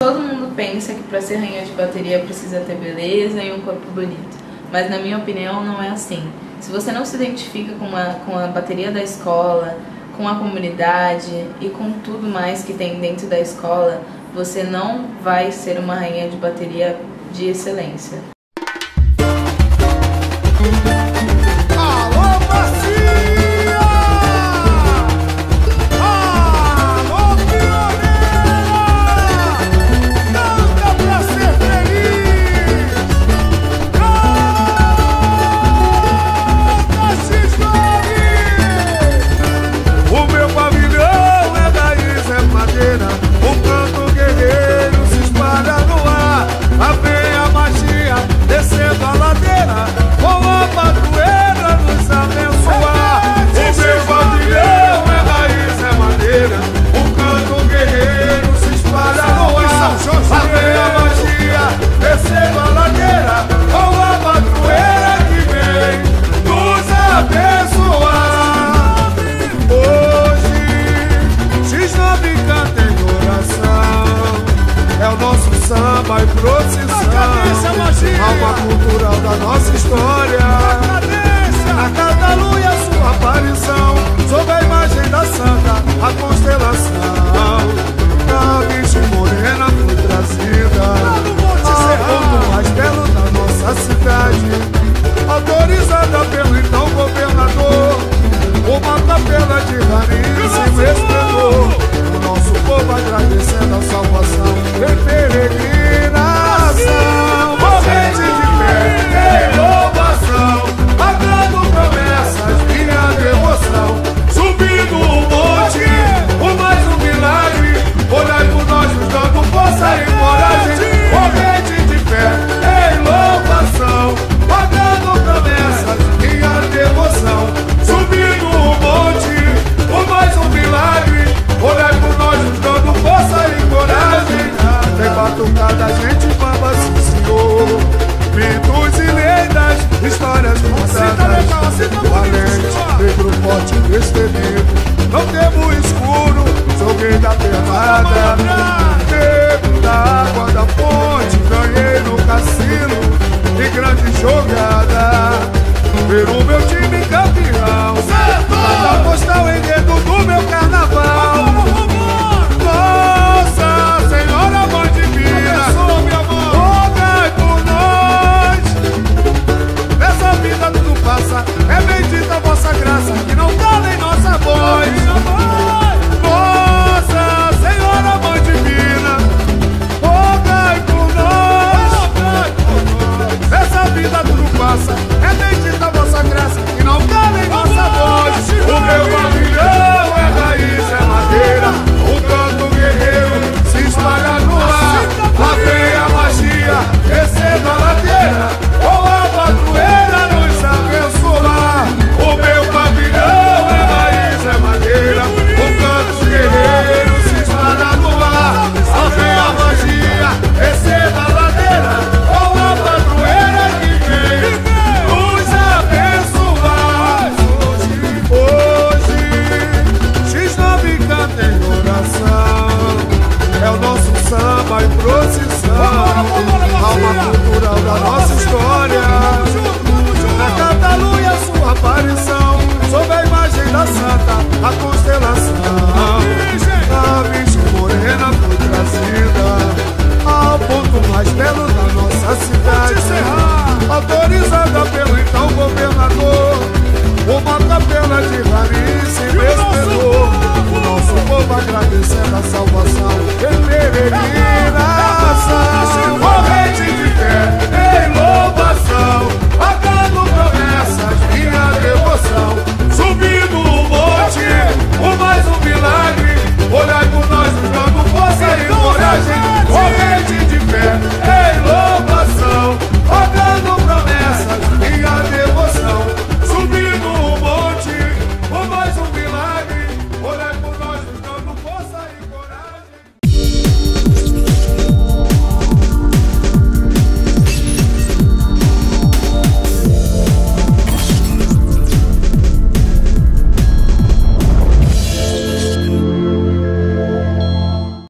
Todo mundo pensa que para ser rainha de bateria precisa ter beleza e um corpo bonito, mas na minha opinião não é assim. Se você não se identifica com a bateria da escola, com a comunidade e com tudo mais que tem dentro da escola, você não vai ser uma rainha de bateria de excelência. Samba e procissão, alma cultural da nossa história. Na Catalunha sua aparição, sob a imagem da santa, a constelação. A Virgem Morena foi trazida ao ponto mais belo da nossa cidade, autorizada pelo então governador, uma capela de raríssimo esplendor. O nosso povo agradecendo a salvação em peregrinação, corrente de fé em louvação, pagando promessas, minha devoção, subindo o monte, o mais um milagre, olhai por nós nos dando força e coragem, corrente de fé em louvação, pagando promessas, minha devoção, subindo o monte, o mais um milagre, olhai por nós nos dando força e coragem. Tem batucada, gente bamba, sim senhor, mitos e lendas, histórias contadas, valente, negro forte, destemido, não temo escuro, sou rei da pelada, negro da água da fonte, ganhei no cassino, e grande jogada, ver o meu time campeão, cada postal enredo do meu carnaval. Nossa Senhora Mãe Divina, rogai por nós. Nessa vida tudo passa, é bendita a vossa graça, que não cala em nossa voz. Nossa Senhora Mãe Divina, rogai por nós. Nessa vida tudo passa, é bendita a vossa graça, que não cala em nossa voz. O meu pavilhão é raiz, é madeira, o canto guerreiro se espalha no ar. Lá vem a magia, descendo a ladeira, com a padroeira nos abençoar. O meu pavilhão é raiz, é madeira, o canto guerreiro se espalha no ar. Lá vem a magia, descendo a ladeira, com a padroeira que vem nos abençoar. Hoje X9 canta em oração, é o nosso samba e